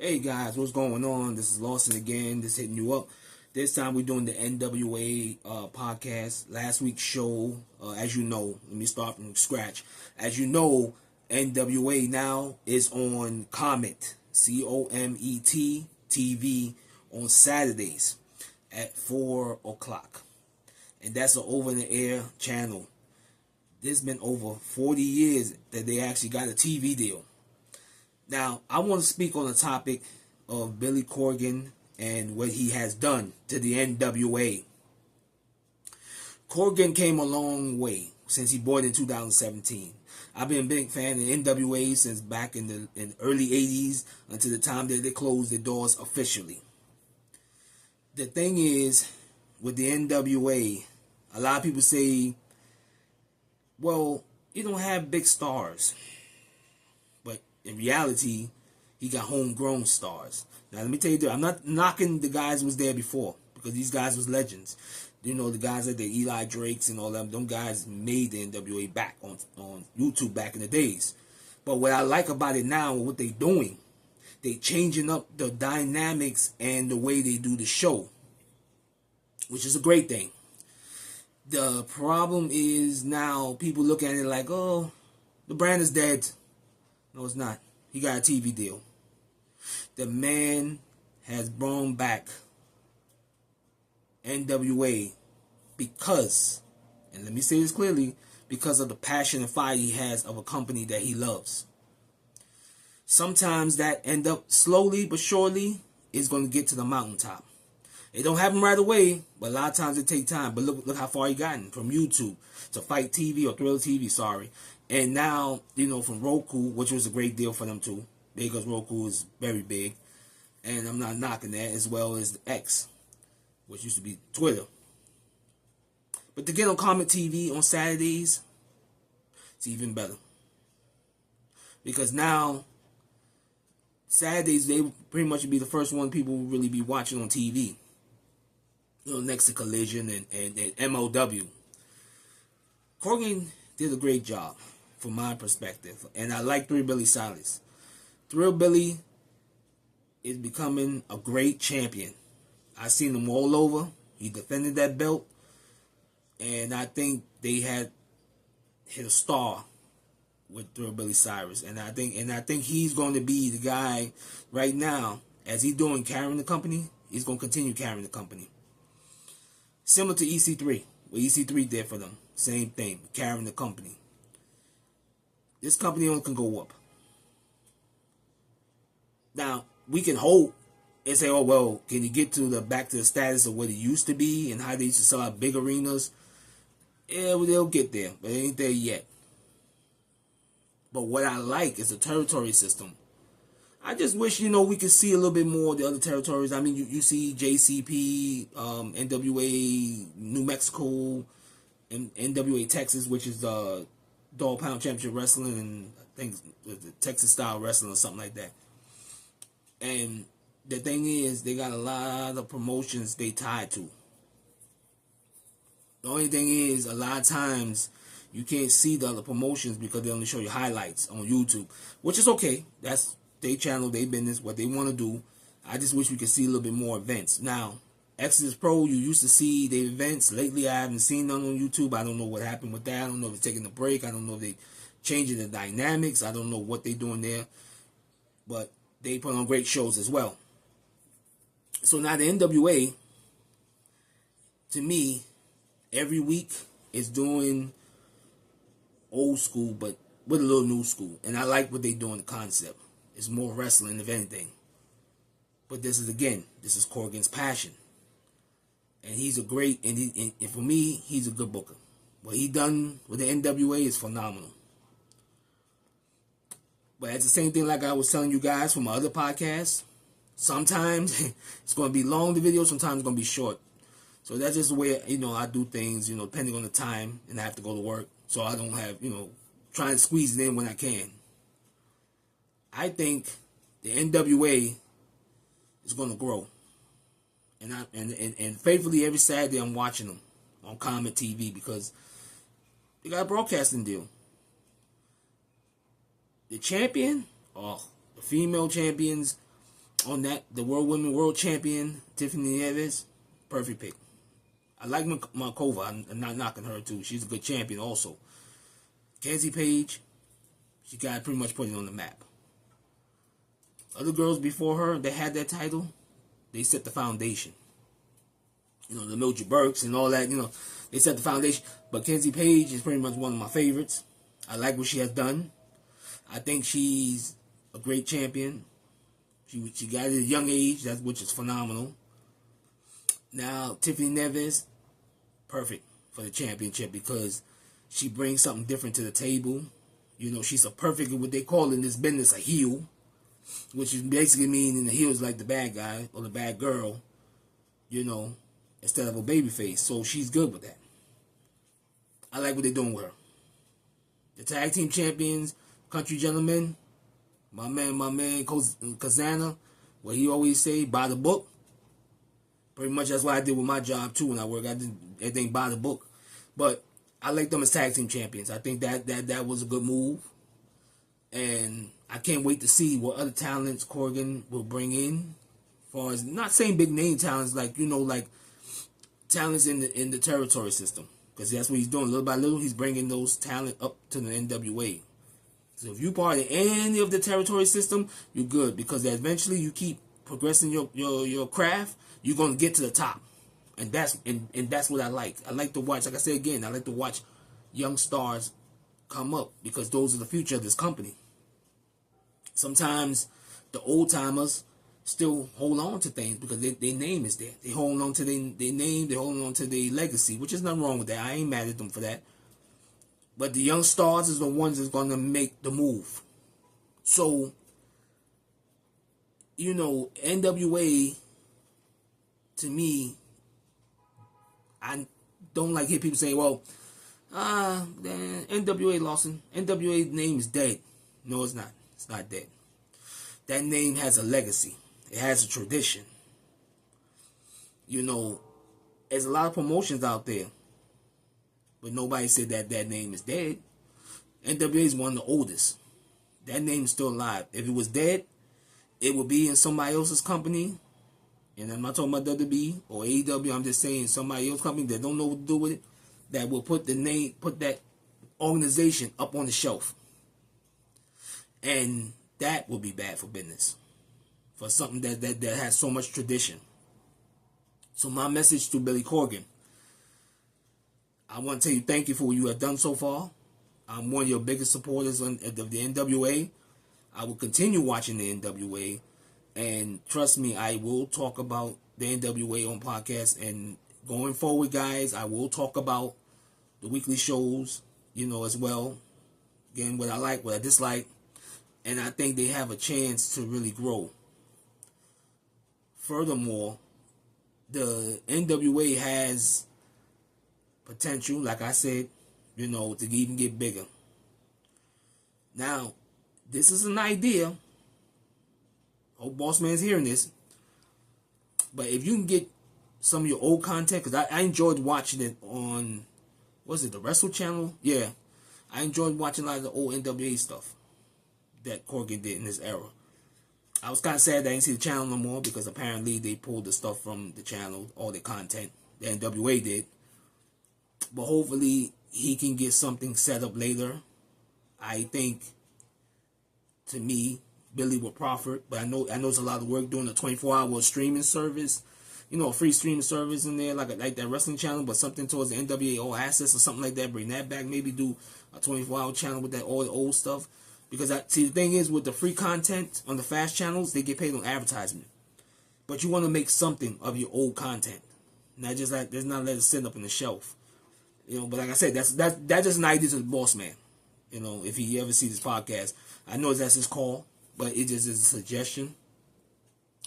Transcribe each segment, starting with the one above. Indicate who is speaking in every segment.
Speaker 1: Hey guys, what's going on? This is Lawson again, just hitting you up. This time we're doing the NWA podcast. Last week's show, as you know, let me start from scratch. As you know, NWA now is on Comet, COMET TV on Saturdays at 4 o'clock. And that's an over-the-air channel. There's been over 40 years that they actually got a TV deal. Now, I want to speak on the topic of Billy Corgan and what he has done to the NWA. Corgan came a long way since he bought in 2017. I've been a big fan of NWA since back in the early 80s until the time that they closed their doors officially. The thing is, with the NWA, a lot of people say, well, you don't have big stars. In reality, he got homegrown stars. Now, let me tell you this. I'm not knocking the guys who was there before, because these guys was legends. You know, the guys like the Eli Drakes and all them guys made the NWA back on YouTube back in the days. But what I like about it now, what they doing, they changing up the dynamics and the way they do the show, which is a great thing. The problem is now people look at it like, oh, the brand is dead. No, it's not. He got a TV deal. The man has brought back NWA because, and let me say this clearly, because of the passion and fire he has of a company that he loves. Sometimes that end up slowly but surely is going to get to the mountaintop. It don't happen right away, but a lot of times it take time. But look how far he gotten from YouTube to Fight TV or Thrill TV, sorry. And now, you know, from Roku, which was a great deal for them too, because Roku is very big. And I'm not knocking that, as well as the X, which used to be Twitter. But to get on Comet TV on Saturdays, it's even better. Because now, Saturdays, they pretty much be the first one people will really be watching on TV. You know, next to Collision and MOW. Corgan did a great job, from my perspective. And I like Thrill Billy Silas. Thrill Billy is becoming a great champion. I've seen him all over. He defended that belt. And I think they had hit a star with Thrill Billy Cyrus. And I think he's going to be the guy right now, as he's doing carrying the company, he's going to continue carrying the company. Similar to EC3, what EC3 did for them. Same thing, carrying the company. This company only can go up. Now, we can hope and say, oh, well, can you get to back to the status of what it used to be and how they used to sell out big arenas? Yeah, well, they'll get there, but it ain't there yet. But what I like is the territory system. I just wish, you know, we could see a little bit more of the other territories. I mean, you see JCP, NWA, New Mexico, and NWA Texas, which is Dog Pound Championship Wrestling, and I think the Texas Style Wrestling or something like that. And the thing is, they got a lot of promotions they tied to. The only thing is, a lot of times, you can't see the other promotions because they only show you highlights on YouTube, which is okay. That's their channel, their business, what they want to do. I just wish we could see a little bit more events. Now, Exodus Pro, you used to see the events. Lately, I haven't seen none on YouTube. I don't know what happened with that. I don't know if it's taking a break. I don't know if they changing the dynamics. I don't know what they're doing there. But they put on great shows as well. So now the NWA, to me, every week is doing old school, but with a little new school. And I like what they do in the concept. It's more wrestling, if anything. But this is Corgan's passion. And he's a great, and for me, he's a good booker. What he done with the NWA is phenomenal. But it's the same thing like I was telling you guys from my other podcast. Sometimes it's going to be long, the video. Sometimes it's going to be short. So that's just the way, you know, I do things, you know, depending on the time. And I have to go to work. So I don't have, you know, trying to squeeze it in when I can. I think the NWA is going to grow. And faithfully every Saturday I'm watching them on Comet TV because they got a broadcasting deal. The champion, the female champions, on that. The world champion, Tiffany Neves, perfect pick. I like Markova. I'm not knocking her too. She's a good champion also. Kenzie Page, she got pretty much put it on the map. Other girls before her that had that title, they set the foundation. The Mildred Burks and all that, they set the foundation. But Kenzie Page is pretty much one of my favorites. I like what she has done. I think she's a great champion. She got it at a young age, which is phenomenal. Now, Tiffany Neves, perfect for the championship because she brings something different to the table. She's a perfect, what they call in this business, a heel, which is basically meaning the heel is like the bad guy or the bad girl, instead of a baby face. So she's good with that. I like what they're doing with her. The tag team champions, Country Gentlemen, my man Kazana, what he always say, by the book. Pretty much that's what I did with my job too when I work. I did everything by the book. But I like them as tag team champions. I think that was a good move. And I can't wait to see what other talents Corgan will bring in. As far as, not saying big name talents, like talents in the territory system. Because that's what he's doing. Little by little, he's bringing those talent up to the NWA. So if you part of any of the territory system, you're good. Because eventually you keep progressing your craft, you're going to get to the top. And that's what I like. I like to watch, like I said again, I like to watch young stars come up. Because those are the future of this company. Sometimes the old timers still hold on to things because their name is there. They hold on to their name, they hold on to their legacy, which is nothing wrong with that. I ain't mad at them for that. But the young stars is the ones that's going to make the move. So, NWA, to me, I don't like hear people say, well, the NWA Lawson, NWA name is dead. No, it's not. It's not dead. That name has a legacy. It has a tradition. There's a lot of promotions out there. But nobody said that name is dead. NWA is one of the oldest. That name is still alive. If it was dead, it would be in somebody else's company. And I'm not talking about WWE or AEW. I'm just saying somebody else's company that don't know what to do with it. That will put that organization up on the shelf. And that will be bad for business. For something that has so much tradition. So my message to Billy Corgan. I want to tell you thank you for what you have done so far. I'm one of your biggest supporters of the NWA. I will continue watching the NWA. And trust me, I will talk about the NWA on podcasts. And going forward, guys, I will talk about the weekly shows, as well. Again, what I like, what I dislike. And I think they have a chance to really grow. Furthermore, the NWA has potential, like I said, to even get bigger. Now, this is an idea. Hope Boss Man's hearing this. But if you can get some of your old content, because I enjoyed watching it on, was it the Wrestle Channel? Yeah. I enjoyed watching a lot of the old NWA stuff that Corgan did in this era. I was kind of sad that I didn't see the channel no more because apparently they pulled the stuff from the channel, all the content, the NWA did. But hopefully he can get something set up later. I think, to me, Billy will profit. But I know it's a lot of work doing a 24-hour streaming service. A free streaming service in there, like that wrestling channel, but something towards the NWA All Access or something like that. Bring that back. Maybe do a 24-hour channel with all the old stuff. Because the thing is, with the free content on the fast channels, they get paid on advertisement. But you want to make something of your old content. Not just let it sit up on the shelf. But like I said, that's just an idea to the boss man. If he ever sees this podcast, I know that's his call, but it just is a suggestion.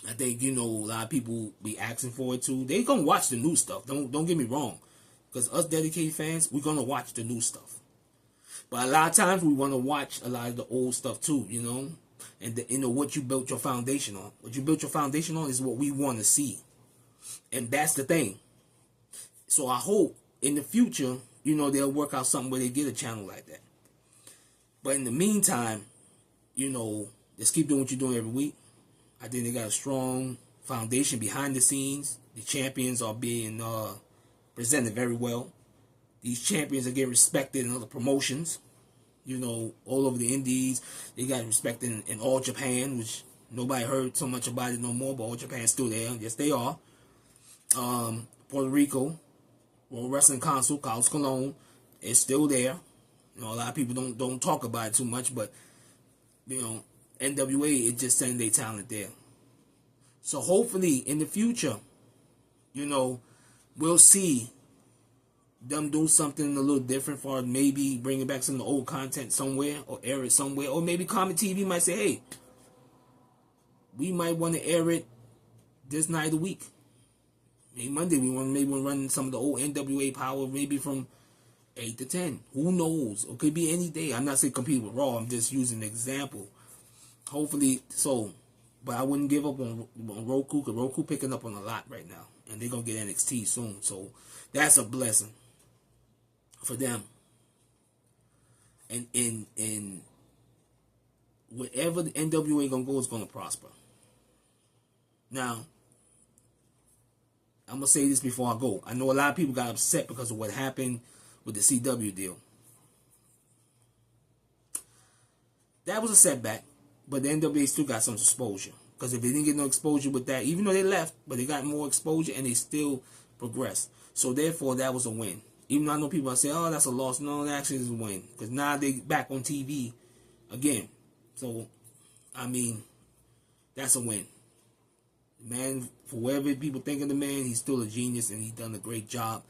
Speaker 1: I think a lot of people be asking for it too. They gonna watch the new stuff. Don't get me wrong, because us dedicated fans, we're gonna watch the new stuff. But a lot of times we want to watch a lot of the old stuff too, and what you built your foundation on. What you built your foundation on is what we want to see, and that's the thing. So I hope in the future, they'll work out something where they get a channel like that. But in the meantime, just keep doing what you're doing every week. I think they got a strong foundation behind the scenes. The champions are being presented very well. These champions are getting respected in other promotions. You know, all over the indies. They got respect in All Japan, which nobody heard so much about it no more, but All Japan's still there. Yes, they are. Puerto Rico, World Wrestling Council, Carlos Colon, is still there. You know, a lot of people don't talk about it too much, but, you know, NWA is just sending their talent there. So hopefully in the future, you know, we'll see them do something a little different for maybe bringing back some of the old content somewhere or air it somewhere. Or maybe Comet TV might say, hey, we might want to air it this night of the week. Maybe Monday we want to run some of the old NWA power maybe from 8 to 10. Who knows? It could be any day. I'm not saying compete with Raw. I'm just using an example. Hopefully so. But I wouldn't give up on Roku, because Roku picking up on a lot right now. And they're going to get NXT soon. So that's a blessing for them. And wherever the NWA going to go is going to prosper. Now, I'm going to say this before I go. I know a lot of people got upset because of what happened with the CW deal. That was a setback. But the NWA still got some exposure. Because if they didn't get no exposure with that, even though they left, but they got more exposure and they still progressed. So therefore, that was a win. Even though I know people are saying, oh, that's a loss. No, that actually is a win. Because now they back on TV again. So, I mean, that's a win. Man, for whatever people think of the man, he's still a genius and he's done a great job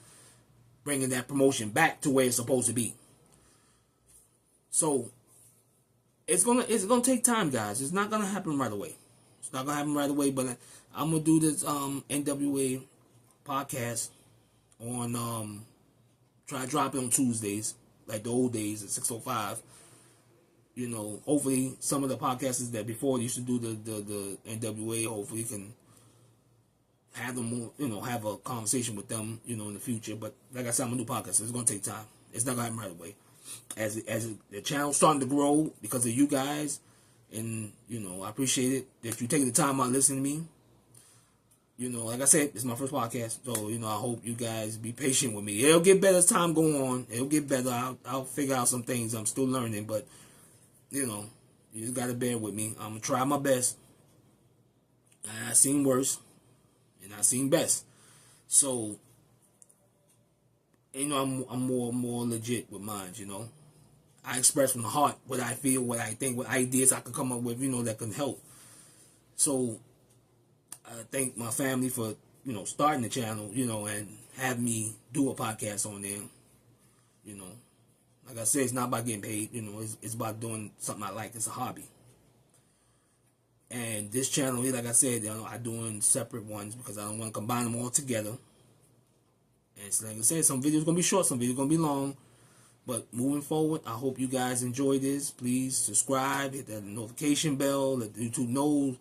Speaker 1: bringing that promotion back to where it's supposed to be. So, it's gonna take time, guys. It's not gonna happen right away. It's not gonna happen right away. But I'm gonna do this NWA podcast on try to drop it on Tuesdays, like the old days at 6:05. You know, hopefully some of the podcasters that before used to do the NWA, hopefully can have them more, you know, have a conversation with them, you know, in the future. But like I said, I'm a new podcast, so it's gonna take time. It's not gonna happen right away. As the channel's starting to grow because of you guys, and you know, I appreciate it that you taking the time out listening to me. You know, like I said, it's my first podcast, so you know, I hope you guys be patient with me. It'll get better as time go on. It'll get better. I'll figure out some things. I'm still learning, but you know, you just gotta bear with me. I'm gonna try my best. I've seen worse, and I've seen best. So, you know, I'm more legit with mine, you know. I express from the heart what I feel, what I think, what ideas I can come up with, you know, that can help. So, I thank my family for, you know, starting the channel, you know, and have me do a podcast on there. You know, like I said, it's not about getting paid, you know, it's about doing something I like. It's a hobby. And this channel, like I said, you know, I'm doing separate ones because I don't want to combine them all together. And so like I said, some videos going to be short, some videos going to be long. But moving forward, I hope you guys enjoy this. Please subscribe, hit that notification bell, let YouTube know,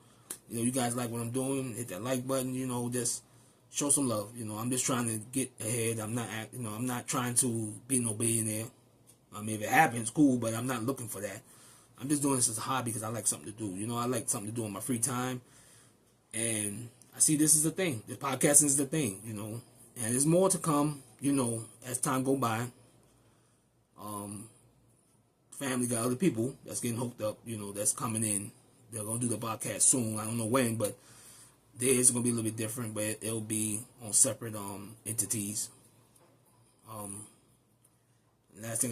Speaker 1: you know, you guys like what I'm doing. Hit that like button, you know, just show some love. You know, I'm just trying to get ahead. I'm not trying to be no billionaire. I mean, if it happens, cool, but I'm not looking for that. I'm just doing this as a hobby because I like something to do. You know, I like something to do in my free time. And I see this is the thing. The podcasting is the thing, you know. And there's more to come, you know, as time go by. Family got other people that's getting hooked up, you know, that's coming in. They're going to do the podcast soon. I don't know when, but theirs is going to be a little bit different, but it'll be on separate entities. Last thing,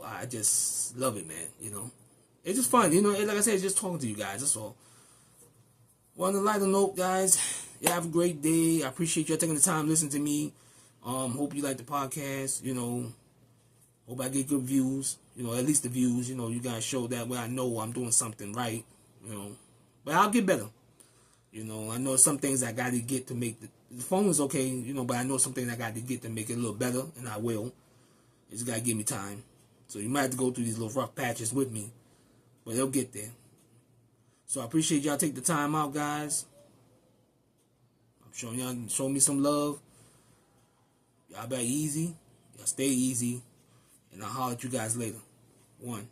Speaker 1: I just love it, man, you know. It's just fun, you know. Like I said, it's just talking to you guys, that's all. Well, on a lighter note, guys, you have a great day. I appreciate you taking the time to listen to me. Hope you like the podcast, you know. Hope I get good views, you know, at least the views, you know, you guys show that way I know I'm doing something right, you know. But I'll get better. You know, I know some things I got to get to make the phone is okay, you know, but I know some things I got to get to make it a little better, and I will. You just got to give me time. So you might have to go through these little rough patches with me, but they'll get there. So I appreciate y'all take the time out, guys. I'm showing y'all, show me some love. Y'all be easy. Y'all stay easy. And I'll holler at you guys later. 1.